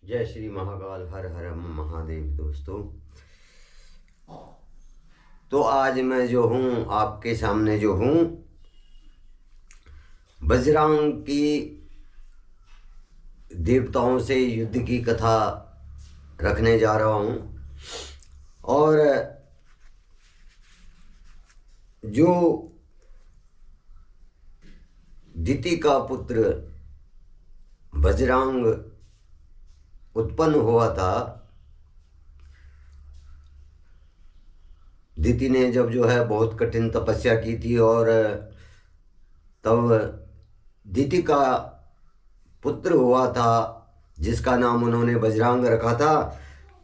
जय श्री महाकाल, हर हर महादेव। दोस्तों, तो आज मैं जो हूँ आपके सामने जो हूँ बजरंग की देवताओं से युद्ध की कथा रखने जा रहा हूँ। और जो दिति का पुत्र बजरंग उत्पन्न हुआ था, दिति ने जब जो है बहुत कठिन तपस्या की थी और तब दिति का पुत्र हुआ था जिसका नाम उन्होंने बजरंग रखा था।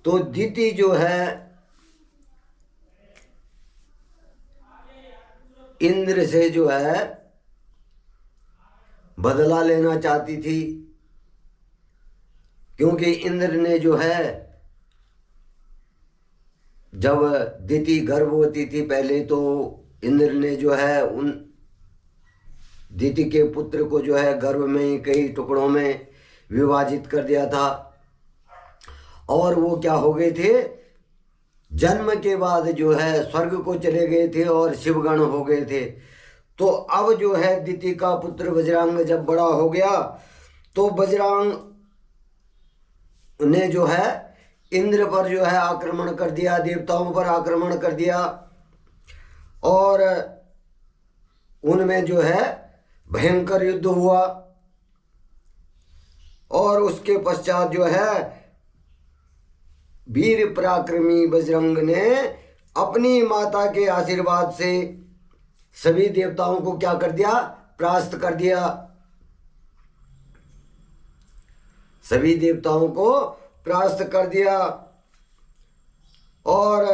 तो दिति जो है इंद्र से जो है बदला लेना चाहती थी, क्योंकि इंद्र ने जो है जब दिति गर्भवती थी पहले, तो इंद्र ने जो है उन दिति के पुत्र को जो है गर्भ में ही कई टुकड़ों में विभाजित कर दिया था। और वो क्या हो गए थे, जन्म के बाद जो है स्वर्ग को चले गए थे और शिवगण हो गए थे। तो अब जो है दिति का पुत्र बजरंग जब बड़ा हो गया तो बजरंग ने जो है इंद्र पर जो है आक्रमण कर दिया, देवताओं पर आक्रमण कर दिया और उनमें जो है भयंकर युद्ध हुआ। और उसके पश्चात जो है वीर पराक्रमी बजरंग ने अपनी माता के आशीर्वाद से सभी देवताओं को क्या कर दिया, परास्त कर दिया। सभी देवताओं को परास्त कर दिया और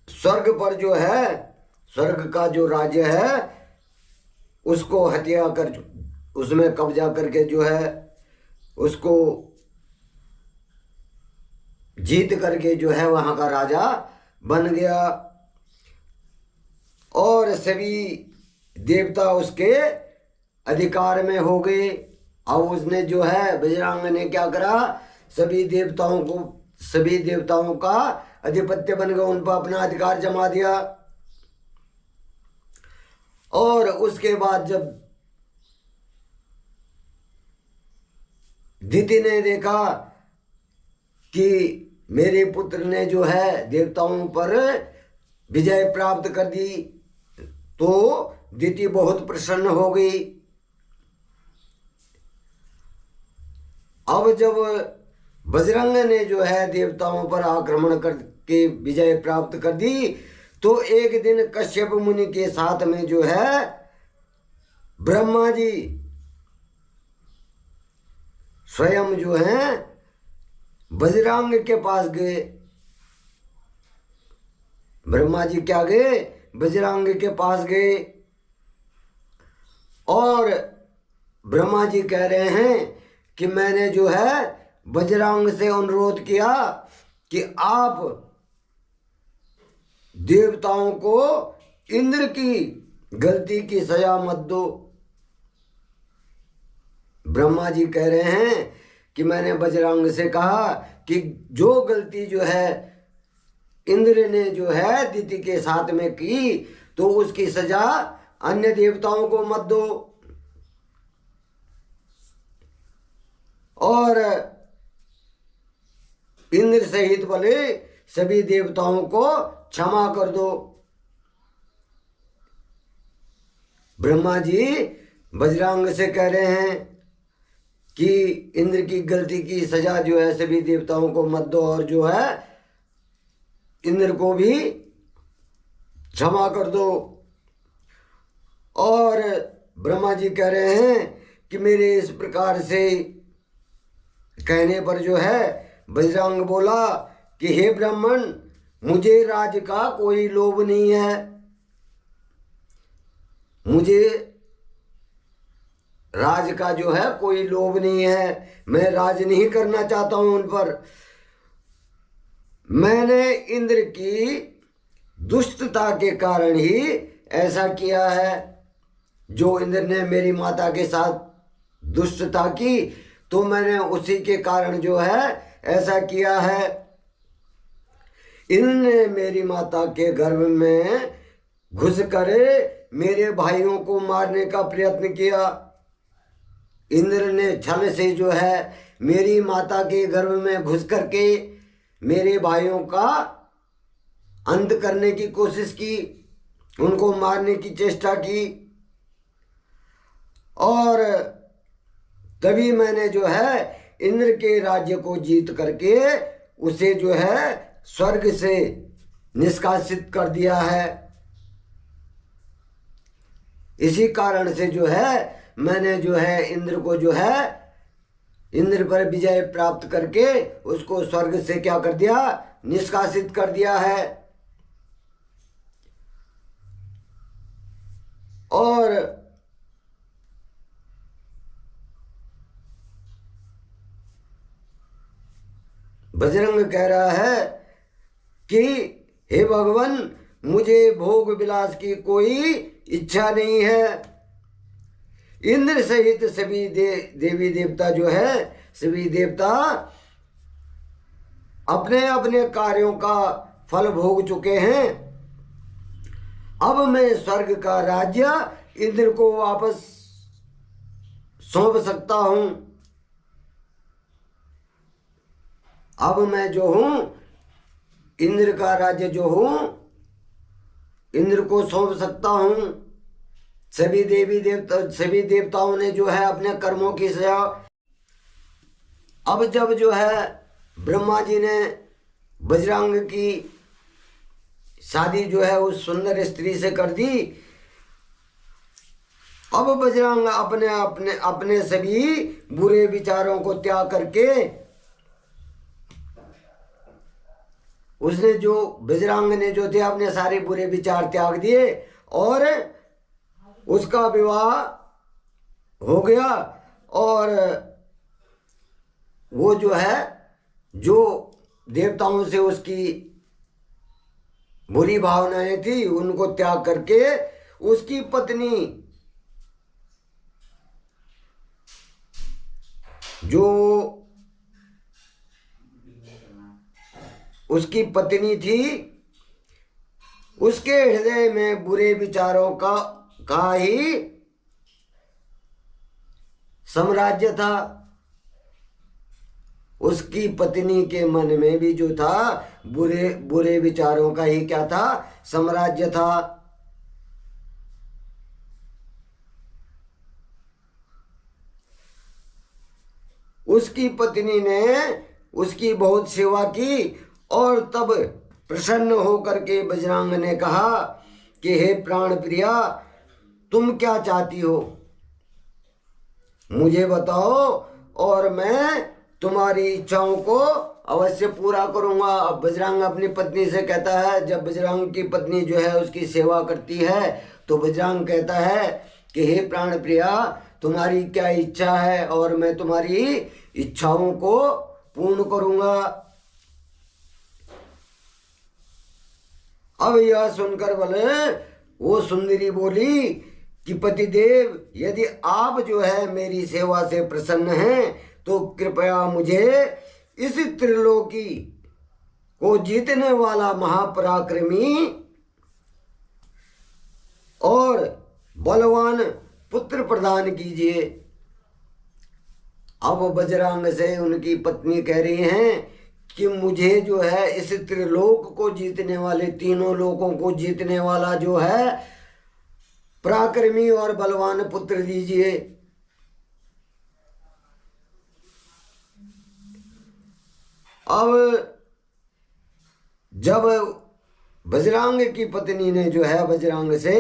स्वर्ग पर जो है, स्वर्ग का जो राज्य है उसको हत्या कर, उसमें कब्जा करके जो है उसको जीत करके जो है वहां का राजा बन गया और सभी देवता उसके अधिकार में हो गए। अब उसने जो है बजरंग ने क्या करा, सभी देवताओं का अधिपत्य बन गया, उन पर अपना अधिकार जमा दिया। और उसके बाद जब दिति ने देखा कि मेरे पुत्र ने जो है देवताओं पर विजय प्राप्त कर दी, तो दिति बहुत प्रसन्न हो गई। अब जब बजरंग ने जो है देवताओं पर आक्रमण करके विजय प्राप्त कर दी, तो एक दिन कश्यप मुनि के साथ में जो है ब्रह्मा जी स्वयं जो है बजरंग के पास गए। ब्रह्मा जी क्या गए, बजरंग के पास गए और ब्रह्मा जी कह रहे हैं कि मैंने जो है बजरंग से अनुरोध किया कि आप देवताओं को इंद्र की गलती की सजा मत दो। ब्रह्मा जी कह रहे हैं कि मैंने बजरंग से कहा कि जो गलती जो है इंद्र ने जो है दिति के साथ में की, तो उसकी सजा अन्य देवताओं को मत दो। और इंद्र सहित वाले सभी देवताओं को क्षमा कर दो। ब्रह्मा जी बजरंग से कह रहे हैं कि इंद्र की गलती की सजा जो है सभी देवताओं को मत दो और जो है इंद्र को भी क्षमा कर दो। और ब्रह्मा जी कह रहे हैं कि मेरे इस प्रकार से कहने पर जो है बजरंग बोला कि हे ब्राह्मण, मुझे राज का कोई लोभ नहीं है, मुझे राज का जो है कोई लोभ नहीं है, मैं राज नहीं करना चाहता हूं उन पर। मैंने इंद्र की दुष्टता के कारण ही ऐसा किया है। जो इंद्र ने मेरी माता के साथ दुष्टता की, तो मैंने उसी के कारण जो है ऐसा किया है। इनने मेरी माता के गर्भ में घुस कर मेरे भाइयों को मारने का प्रयत्न किया। इंद्र ने छल से जो है मेरी माता के गर्भ में घुस करके मेरे भाइयों का अंत करने की कोशिश की, उनको मारने की चेष्टा की। और तभी मैंने जो है इंद्र के राज्य को जीत करके उसे जो है स्वर्ग से निष्कासित कर दिया है। इसी कारण से जो है मैंने जो है इंद्र को जो है इंद्र पर विजय प्राप्त करके उसको स्वर्ग से क्या कर दिया, निष्कासित कर दिया है। और बजरंग कह रहा है कि हे भगवान, मुझे भोग विलास की कोई इच्छा नहीं है। इंद्र सहित सभी देवी देवता जो है, सभी देवता अपने अपने कार्यों का फल भोग चुके हैं। अब मैं स्वर्ग का राज्य इंद्र को वापस सौंप सकता हूं। अब मैं जो हूं इंद्र का राज्य जो हूं इंद्र को सौंप सकता हूं। सभी देवताओं ने जो है अपने कर्मों की सजा। अब जब जो है ब्रह्मा जी ने बजरंग की शादी जो है उस सुंदर स्त्री से कर दी, अब बजरंग अपने अपने अपने सभी बुरे विचारों को त्याग करके उसने जो बजरंग ने जो थे अपने सारे बुरे विचार त्याग दिए और उसका विवाह हो गया। और वो जो है जो देवताओं से उसकी बुरी भावनाएं थी उनको त्याग करके उसकी पत्नी जो उसकी पत्नी थी उसके हृदय में बुरे विचारों का ही साम्राज्य था। उसकी पत्नी के मन में भी जो था बुरे बुरे विचारों का ही क्या था, साम्राज्य था। उसकी पत्नी ने उसकी बहुत सेवा की और तब प्रसन्न होकर के बजरंग ने कहा कि हे प्राण प्रिया, तुम क्या चाहती हो, मुझे बताओ और मैं तुम्हारी इच्छाओं को अवश्य पूरा करूंगा। अब बजरंग अपनी पत्नी से कहता है, जब बजरंग की पत्नी जो है उसकी सेवा करती है तो बजरंग कहता है कि हे प्राण प्रिया, तुम्हारी क्या इच्छा है और मैं तुम्हारी इच्छाओं को पूर्ण करूंगा। अब यह सुनकर बोले वो सुंदरी बोली कि पतिदेव, यदि आप जो है मेरी सेवा से प्रसन्न हैं तो कृपया मुझे इस त्रिलोकी को जीतने वाला महापराक्रमी और बलवान पुत्र प्रदान कीजिए। अब बजरंग से उनकी पत्नी कह रही हैं कि मुझे जो है इस त्रिलोक को जीतने वाले, तीनों लोकों को जीतने वाला जो है पराक्रमी और बलवान पुत्र दीजिए। अब जब बजरंग की पत्नी ने जो है बजरंग से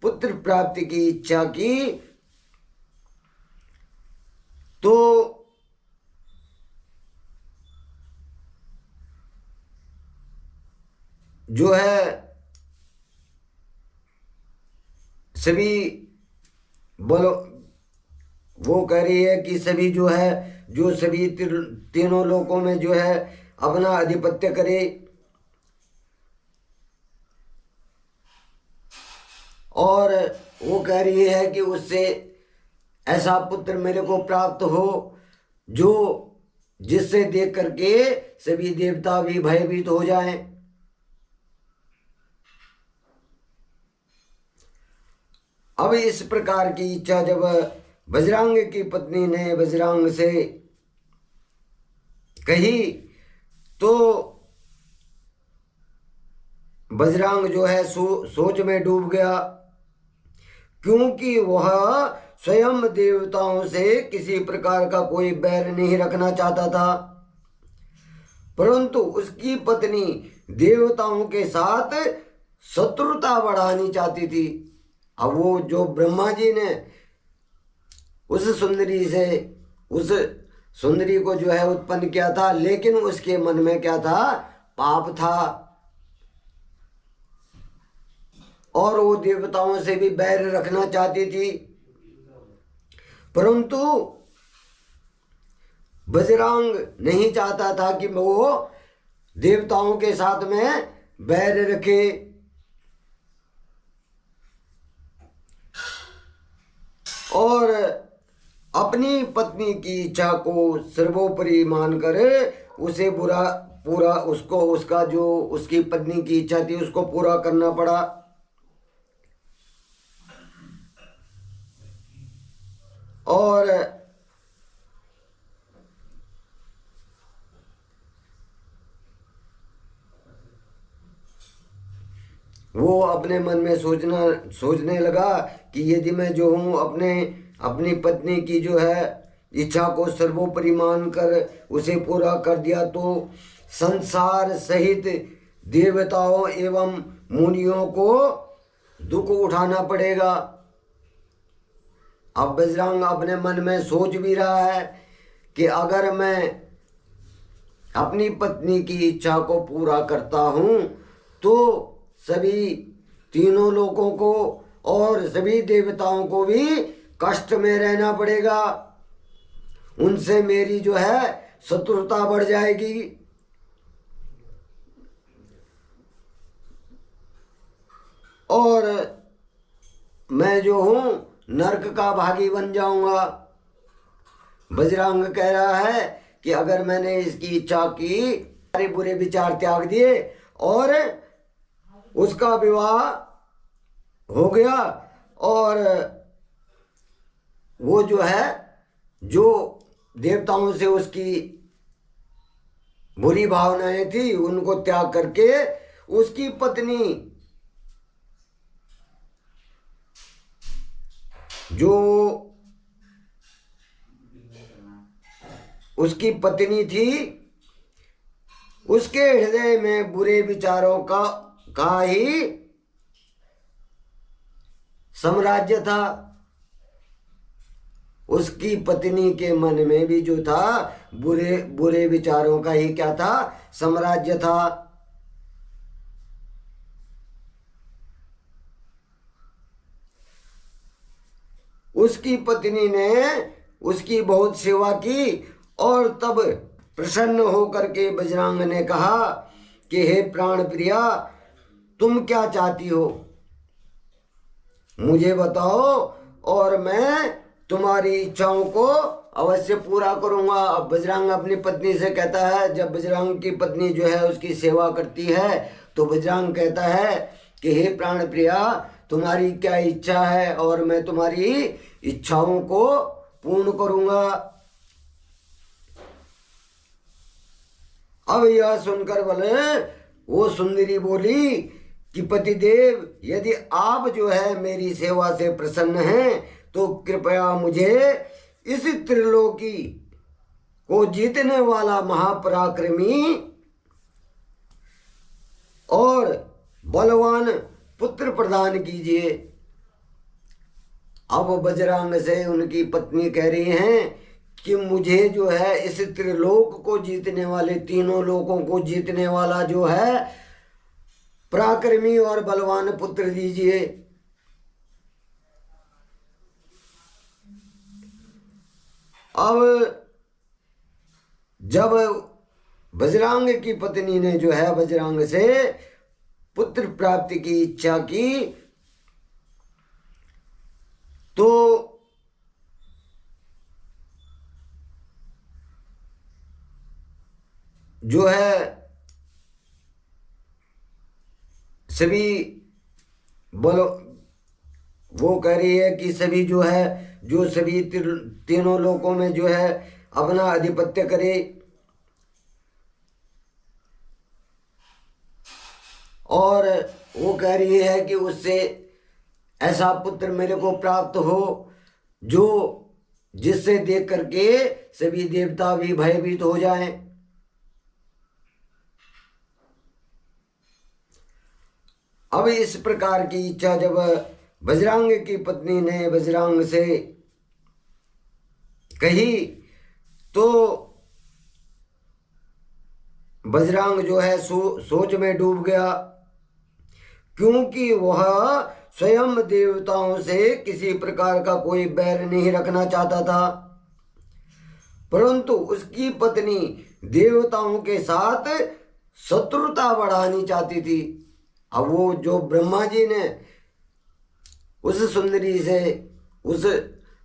पुत्र प्राप्ति की इच्छा की तो जो है सभी बोलो वो कह रही है कि सभी जो है जो सभी तीनों लोकों में जो है अपना आधिपत्य करे और वो कह रही है कि उससे ऐसा पुत्र मेरे को प्राप्त हो जो जिससे देख करके सभी देवता भी भयभीत हो जाएं। अब इस प्रकार की इच्छा जब बजरंग की पत्नी ने बजरंग से कही तो बजरंग जो है सोच में डूब गया, क्योंकि वह स्वयं देवताओं से किसी प्रकार का कोई बैर नहीं रखना चाहता था, परंतु उसकी पत्नी देवताओं के साथ शत्रुता बढ़ानी चाहती थी। अब वो जो ब्रह्मा जी ने उस सुंदरी को जो है उत्पन्न किया था, लेकिन उसके मन में क्या था, पाप था, और वो देवताओं से भी बैर रखना चाहती थी। परंतु बजरंग नहीं चाहता था कि वो देवताओं के साथ में बैर रखे। और अपनी पत्नी की इच्छा को सर्वोपरि मानकर उसे पूरा उसको उसका जो उसकी पत्नी की इच्छा थी उसको पूरा करना पड़ा। और वो अपने मन में सोचने लगा कि यदि मैं जो हूँ अपनी पत्नी की जो है इच्छा को सर्वोपरि मानकर उसे पूरा कर दिया तो संसार सहित देवताओं एवं मुनियों को दुख उठाना पड़ेगा। अब बजरंग अपने मन में सोच भी रहा है कि अगर मैं अपनी पत्नी की इच्छा को पूरा करता हूँ तो सभी तीनों लोगों को और सभी देवताओं को भी कष्ट में रहना पड़ेगा, उनसे मेरी जो है शत्रुता बढ़ जाएगी। और मैं जो हूँ नरक का भागी बन जाऊंगा। बजरंग कह रहा है कि अगर मैंने इसकी इच्छा की, सारे बुरे विचार त्याग दिए और उसका विवाह हो गया, और वो जो है जो देवताओं से उसकी बुरी भावनाएं थी उनको त्याग करके उसकी पत्नी जो उसकी पत्नी थी उसके हृदय में बुरे विचारों का ही साम्राज्य था। उसकी पत्नी के मन में भी जो था बुरे विचारों का ही क्या था, साम्राज्य था। उसकी पत्नी ने उसकी बहुत सेवा की और तब प्रसन्न होकर के बजरंग ने कहा कि हे प्राण प्रिया, तुम क्या चाहती हो, मुझे बताओ और मैं तुम्हारी इच्छाओं को अवश्य पूरा करूंगा। अब बजरंग अपनी पत्नी से कहता है, जब बजरंग की पत्नी जो है उसकी सेवा करती है तो बजरंग कहता है कि हे प्राण प्रिया, तुम्हारी क्या इच्छा है और मैं तुम्हारी इच्छाओं को पूर्ण करूंगा। अब यह सुनकर बोले वो सुंदरी बोली कि पतिदेव, यदि आप जो है मेरी सेवा से प्रसन्न हैं तो कृपया मुझे इस त्रिलोकी को जीतने वाला महापराक्रमी और बलवान पुत्र प्रदान कीजिए। अब बजरंग से उनकी पत्नी कह रही हैं कि मुझे जो है इस त्रिलोक को जीतने वाले, तीनों लोकों को जीतने वाला जो है पराक्रमी और बलवान पुत्र दीजिए। अब जब बजरंग की पत्नी ने जो है बजरंग से पुत्र प्राप्ति की इच्छा की तो जो है सभी बोलो, वो कह रही है कि सभी जो है, जो सभी तीनों लोकों में जो है अपना आधिपत्य करे, और वो कह रही है कि उससे ऐसा पुत्र मेरे को प्राप्त हो जो जिससे देख करके सभी देवता भी भयभीत हो जाएं। अब इस प्रकार की इच्छा जब बजरंग की पत्नी ने बजरंग से कही तो बजरंग जो है सोच में डूब गया, क्योंकि वह स्वयं देवताओं से किसी प्रकार का कोई बैर नहीं रखना चाहता था, परंतु उसकी पत्नी देवताओं के साथ शत्रुता बढ़ानी चाहती थी। अब वो जो ब्रह्मा जी ने उस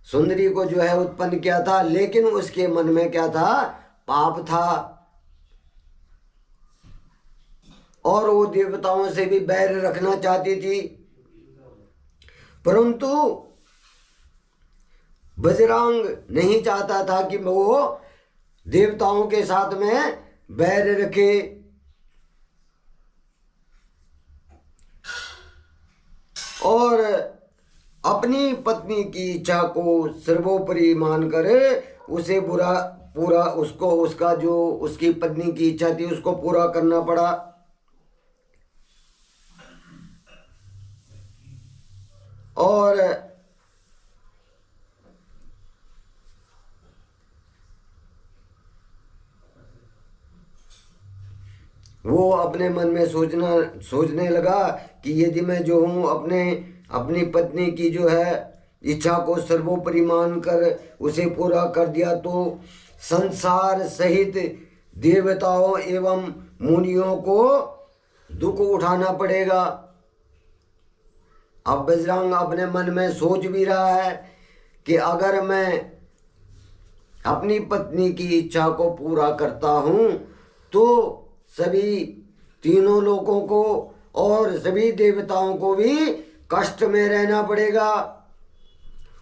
सुंदरी को जो है उत्पन्न किया था, लेकिन उसके मन में क्या था, पाप था, और वो देवताओं से भी बैर रखना चाहती थी। परंतु बजरंग नहीं चाहता था कि वो देवताओं के साथ में बैर रखे, और अपनी पत्नी की इच्छा को सर्वोपरि मानकर उसे पूरा उसको उसका जो उसकी पत्नी की इच्छा थी उसको पूरा करना पड़ा। और वो अपने मन में सोचने लगा कि यदि मैं जो हूँ अपनी पत्नी की जो है इच्छा को सर्वोपरि मानकर उसे पूरा कर दिया तो संसार सहित देवताओं एवं मुनियों को दुख उठाना पड़ेगा। अब बजरंग अपने मन में सोच भी रहा है कि अगर मैं अपनी पत्नी की इच्छा को पूरा करता हूँ तो सभी तीनों लोगों को और सभी देवताओं को भी कष्ट में रहना पड़ेगा,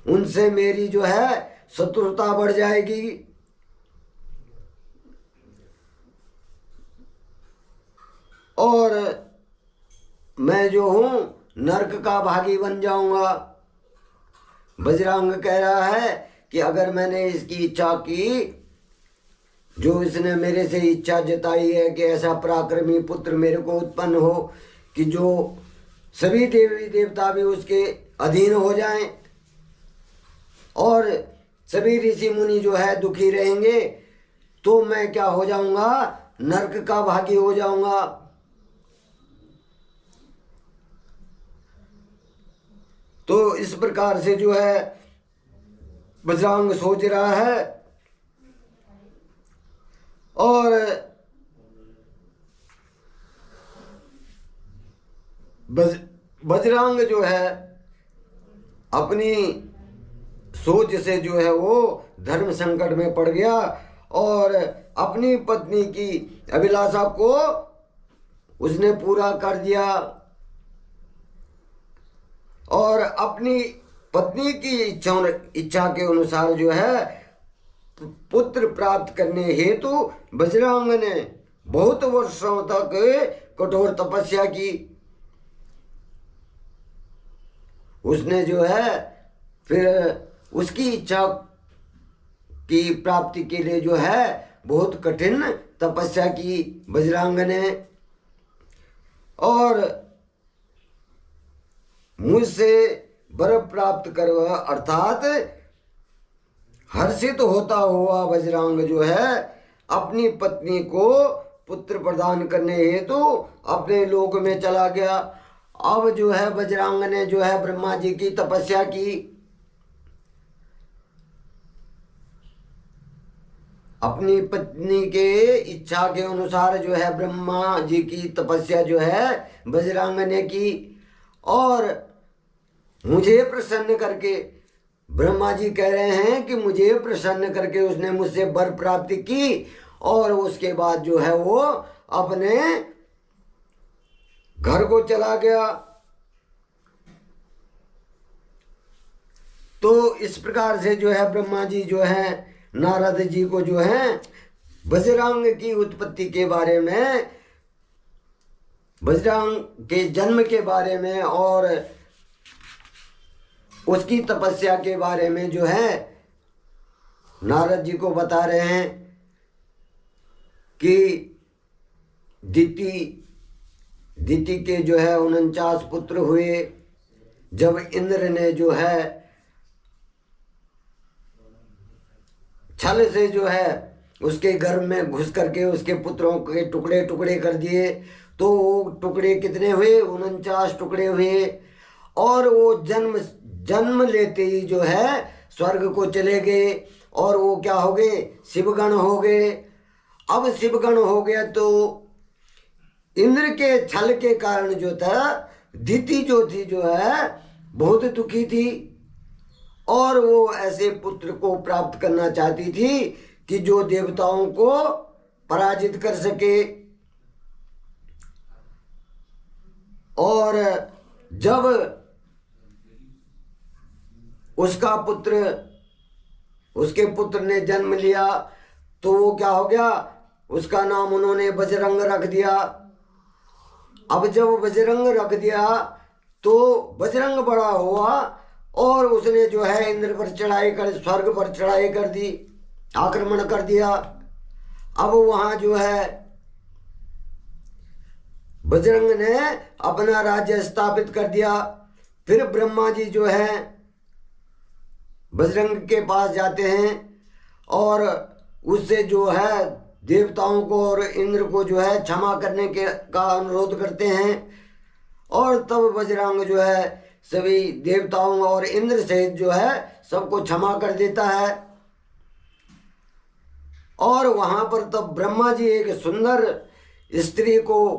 उनसे मेरी जो है शत्रुता बढ़ जाएगी। और मैं जो हूँ नरक का भागी बन जाऊंगा। बजरंग कह रहा है कि अगर मैंने इसकी इच्छा की, जो इसने मेरे से इच्छा जताई है कि ऐसा पराक्रमी पुत्र मेरे को उत्पन्न हो कि जो सभी देवी देवता भी उसके अधीन हो जाएं और सभी ऋषि मुनि जो है दुखी रहेंगे, तो मैं क्या हो जाऊंगा, नरक का भागी हो जाऊंगा। तो इस प्रकार से जो है बजरंग सोच रहा है, और बजरंग जो है अपनी सोच से जो है वो धर्म संकट में पड़ गया और अपनी पत्नी की अभिलाषा को उसने पूरा कर दिया, और अपनी पत्नी की इच्छा के अनुसार जो है पुत्र प्राप्त करने हेतु बजरंग ने बहुत वर्षों तक कठोर तपस्या की। उसने जो है फिर उसकी इच्छा की प्राप्ति के लिए जो है बहुत कठिन तपस्या की बजरंग ने, और मुझसे वर प्राप्त कर अर्थात हर्षित होता हुआ बजरंग जो है अपनी पत्नी को पुत्र प्रदान करने हेतु अपने लोक में चला गया। अब जो है बजरंग ने जो है ब्रह्मा जी की तपस्या की, अपनी पत्नी के इच्छा के अनुसार जो है ब्रह्मा जी की तपस्या जो है बजरंग ने की, और मुझे प्रसन्न करके, ब्रह्मा जी कह रहे हैं कि मुझे प्रसन्न करके उसने मुझसे वर प्राप्ति की और उसके बाद जो है वो अपने घर को चला गया। तो इस प्रकार से जो है ब्रह्मा जी जो है नारद जी को जो है बजरंग की उत्पत्ति के बारे में, बजरंग के जन्म के बारे में और उसकी तपस्या के बारे में जो है नारद जी को बता रहे हैं कि दिति के जो है 49 पुत्र हुए। जब इंद्र ने जो है छल से जो है उसके गर्भ में घुस करके उसके पुत्रों के टुकड़े टुकड़े कर दिए, तो वो टुकड़े कितने हुए? 49 टुकड़े हुए। और वो जन्म लेते ही जो है स्वर्ग को चले गए और वो क्या हो गए? शिवगण हो गए। अब शिवगण हो गया तो इंद्र के छल के कारण जो था दिति जो थी जो है बहुत दुखी थी और वो ऐसे पुत्र को प्राप्त करना चाहती थी कि जो देवताओं को पराजित कर सके। और जब उसके पुत्र ने जन्म लिया तो वो क्या हो गया? उसका नाम उन्होंने बजरंग रख दिया। अब जब बजरंग रख दिया तो बजरंग बड़ा हुआ और उसने जो है इंद्र पर चढ़ाई कर, स्वर्ग पर चढ़ाई कर दी, आक्रमण कर दिया। अब वहां जो है बजरंग ने अपना राज्य स्थापित कर दिया। फिर ब्रह्मा जी जो है बजरंग के पास जाते हैं और उससे जो है देवताओं को और इंद्र को जो है क्षमा करने का अनुरोध करते हैं। और तब बजरंग जो है सभी देवताओं और इंद्र सहित जो है सबको क्षमा कर देता है। और वहां पर तब ब्रह्मा जी एक सुंदर स्त्री को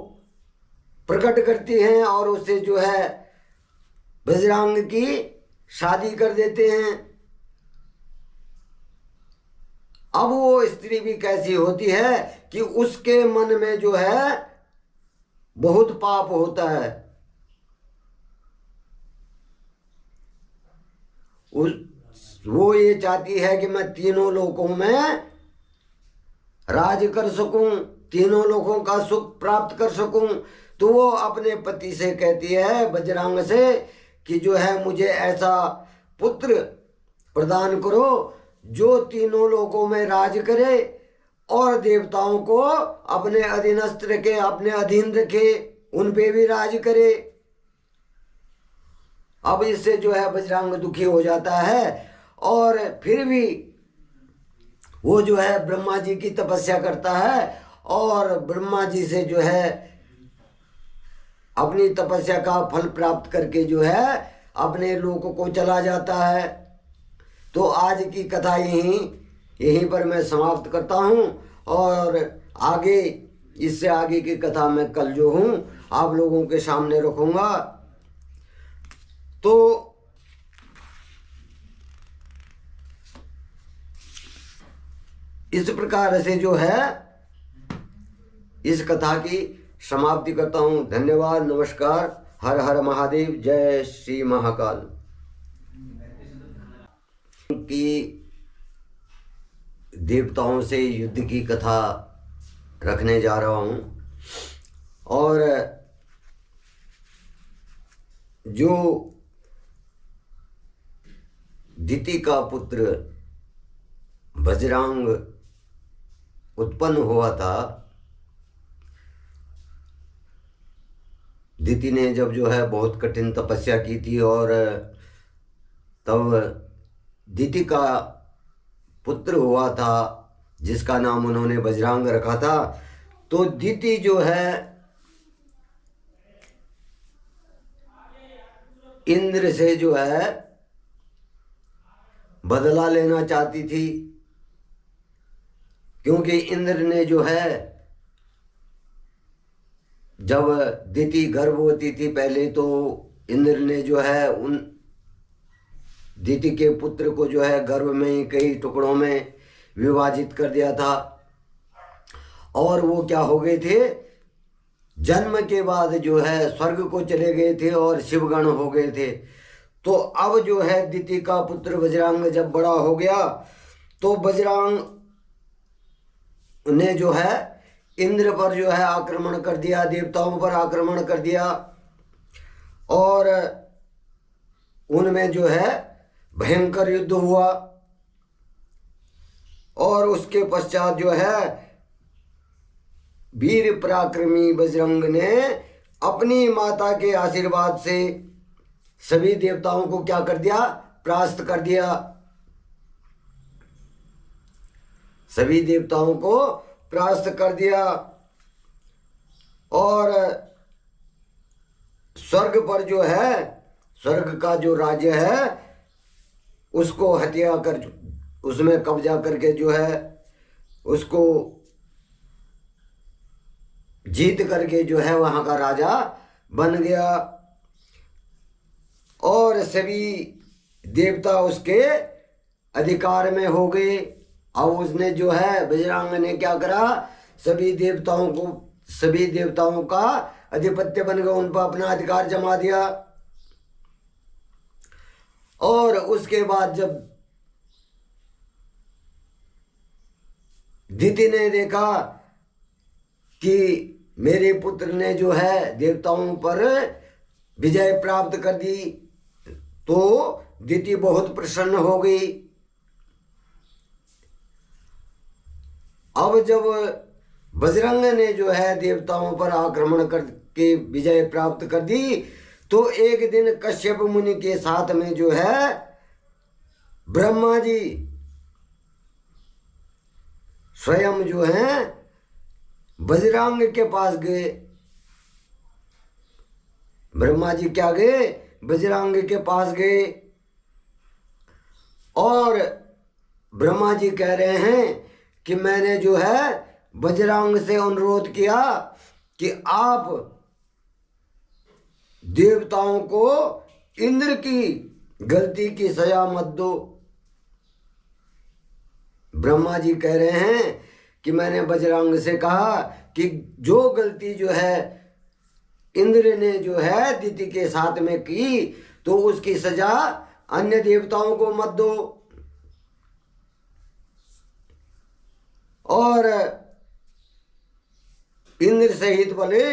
प्रकट करती हैं और उससे जो है बजरंग की शादी कर देते हैं। अब वो स्त्री भी कैसी होती है कि उसके मन में जो है बहुत पाप होता है। वो ये चाहती है कि मैं तीनों लोकों में राज कर सकूं, तीनों लोगों का सुख प्राप्त कर सकूं। तो वो अपने पति से कहती है बजरंग से कि जो है मुझे ऐसा पुत्र प्रदान करो जो तीनों लोकों में राज करे और देवताओं को अपने अधीनस्थ रखे, अपने अधीन रखे, उन पे भी राज करे। अब इससे जो है बजरंग दुखी हो जाता है और फिर भी वो जो है ब्रह्मा जी की तपस्या करता है और ब्रह्मा जी से जो है अपनी तपस्या का फल प्राप्त करके जो है अपने लोक को चला जाता है। तो आज की कथा यहीं पर मैं समाप्त करता हूँ और आगे इससे आगे की कथा मैं कल जो हूँ आप लोगों के सामने रखूँगा। तो इस प्रकार से जो है इस कथा की समाप्ति करता हूँ। धन्यवाद, नमस्कार, हर हर महादेव, जय श्री महाकाल। की देवताओं से युद्ध की कथा रखने जा रहा हूँ और जो दिति का पुत्र बजरंग उत्पन्न हुआ था, दिति ने जब जो है बहुत कठिन तपस्या की थी और तब दिति का पुत्र हुआ था जिसका नाम उन्होंने बजरंग रखा था। तो दिति जो है इंद्र से जो है बदला लेना चाहती थी, क्योंकि इंद्र ने जो है जब दिति गर्भवती थी पहले तो इंद्र ने जो है उन दिति के पुत्र को जो है गर्भ में ही कई टुकड़ों में विभाजित कर दिया था। और वो क्या हो गए थे, जन्म के बाद जो है स्वर्ग को चले गए थे और शिवगण हो गए थे। तो अब जो है दिति का पुत्र बजरंग जब बड़ा हो गया तो बजरंग ने जो है इंद्र पर जो है आक्रमण कर दिया, देवताओं पर आक्रमण कर दिया और उनमें जो है भयंकर युद्ध हुआ। और उसके पश्चात जो है वीर पराक्रमी बजरंग ने अपनी माता के आशीर्वाद से सभी देवताओं को क्या कर दिया, परास्त कर दिया। सभी देवताओं को परास्त कर दिया और स्वर्ग पर जो है, स्वर्ग का जो राज्य है उसको हत्या कर, उसमें कब्जा करके जो है उसको जीत करके जो है वहां का राजा बन गया और सभी देवता उसके अधिकार में हो गए। अब उसने जो है बजरंग ने क्या करा, सभी देवताओं का अधिपत्य बन गया, उन पर अपना अधिकार जमा दिया। और उसके बाद जब दिति ने देखा कि मेरे पुत्र ने जो है देवताओं पर विजय प्राप्त कर दी तो दिति बहुत प्रसन्न हो गई। अब जब बजरंग ने जो है देवताओं पर आक्रमण करके विजय प्राप्त कर दी तो एक दिन कश्यप मुनि के साथ में जो है ब्रह्मा जी स्वयं जो है बजरंग के पास गए। ब्रह्मा जी क्या गए, बजरंग के पास गए और ब्रह्मा जी कह रहे हैं कि मैंने जो है बजरंग से अनुरोध किया कि आप देवताओं को इंद्र की गलती की सजा मत दो। ब्रह्मा जी कह रहे हैं कि मैंने बजरंग से कहा कि जो गलती जो है इंद्र ने जो है दिति के साथ में की तो उसकी सजा अन्य देवताओं को मत दो। और इंद्र सहित वाले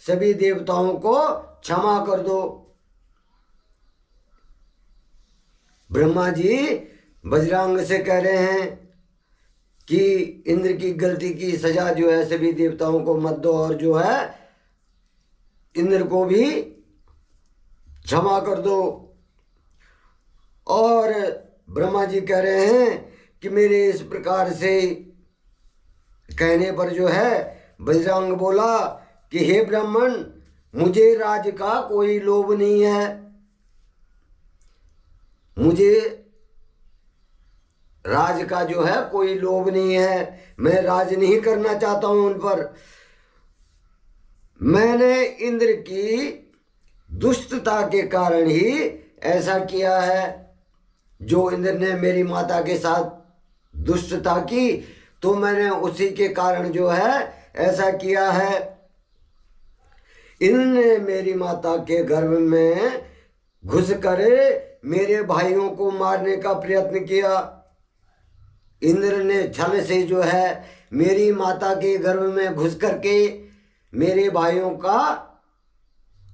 सभी देवताओं को क्षमा कर दो। ब्रह्मा जी बजरंग से कह रहे हैं कि इंद्र की गलती की सजा जो है सभी देवताओं को मत दो और जो है इंद्र को भी क्षमा कर दो। और ब्रह्मा जी कह रहे हैं कि मेरे इस प्रकार से कहने पर जो है बजरंग बोला कि हे ब्राह्मण, मुझे राज का कोई लोभ नहीं है, मुझे राज का जो है कोई लोभ नहीं है, मैं राज नहीं करना चाहता हूं उन पर। मैंने इंद्र की दुष्टता के कारण ही ऐसा किया है। जो इंद्र ने मेरी माता के साथ दुष्टता की तो मैंने उसी के कारण जो है ऐसा किया है। इंद्र ने मेरी माता के गर्भ में घुस कर मेरे भाइयों को मारने का प्रयत्न किया। इंद्र ने छल से जो है मेरी माता के गर्भ में घुस करके मेरे भाइयों का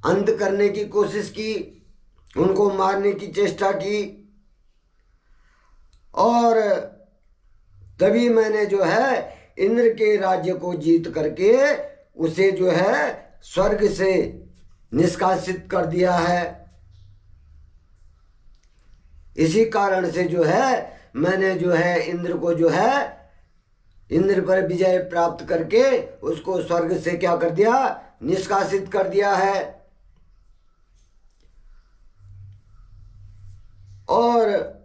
अंत करने की कोशिश की, उनको मारने की चेष्टा की। और तभी मैंने जो है इंद्र के राज्य को जीत करके उसे जो है स्वर्ग से निष्कासित कर दिया है। इसी कारण से जो है मैंने जो है इंद्र को जो है इंद्र पर विजय प्राप्त करके उसको स्वर्ग से क्या कर दिया, निष्कासित कर दिया है। और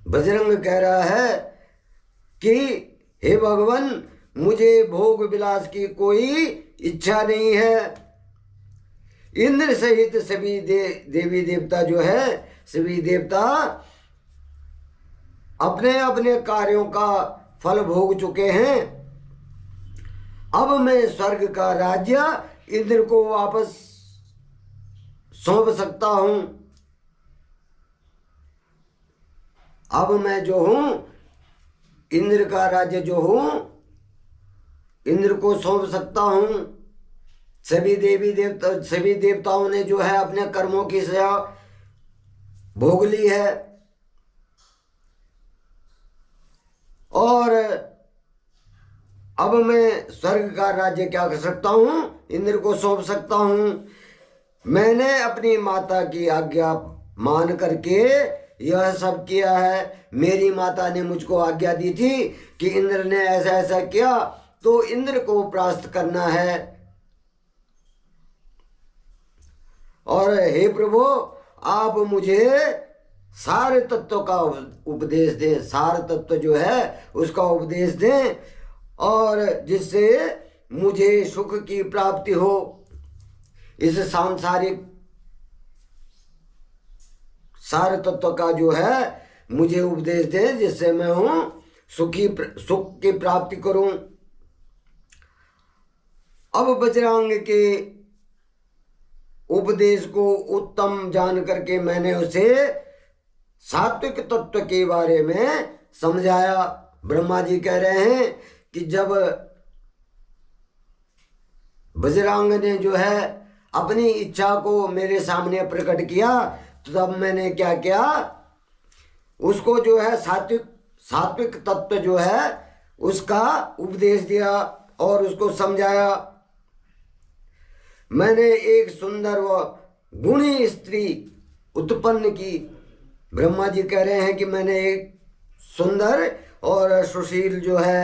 बजरंग कह रहा है कि हे भगवान, मुझे भोग विलास की कोई इच्छा नहीं है। इंद्र सहित सभी देवी देवता जो है सभी देवता अपने अपने कार्यों का फल भोग चुके हैं। अब मैं स्वर्ग का राज्य इंद्र को वापस सौंप सकता हूं। अब मैं जो हूं, इंद्र का राज्य जो हूं, इंद्र को सौंप सकता हूं। सभी देवताओं ने जो है अपने कर्मों की सजा भोग ली है, और अब मैं स्वर्ग का राज्य क्या कर सकता हूं, इंद्र को सौंप सकता हूं। मैंने अपनी माता की आज्ञा मान करके यह सब किया है। मेरी माता ने मुझको आज्ञा दी थी कि इंद्र ने ऐसा ऐसा किया तो इंद्र को परास्त करना है। और हे प्रभु, आप मुझे सारे तत्व का उपदेश दें, सार तत्व जो है उसका उपदेश दें, और जिससे मुझे सुख की प्राप्ति हो। इस सांसारिक सार तत्व का जो है मुझे उपदेश दें, जिससे मैं सुख की प्राप्ति करूं। अब बजरंग के उपदेश को उत्तम जान करके मैंने उसे सात्विक तत्व के बारे में समझाया। ब्रह्मा जी कह रहे हैं कि जब बजरंग ने जो है अपनी इच्छा को मेरे सामने प्रकट किया, तो तब मैंने क्या किया, उसको जो है सात्विक तत्व जो है उसका उपदेश दिया और उसको समझाया। मैंने एक सुंदर व गुणी स्त्री उत्पन्न की। ब्रह्मा जी कह रहे हैं कि मैंने एक सुंदर और सुशील जो है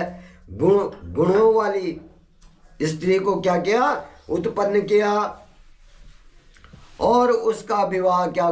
गुणों वाली स्त्री को क्या किया, उत्पन्न किया, और उसका विवाह क्या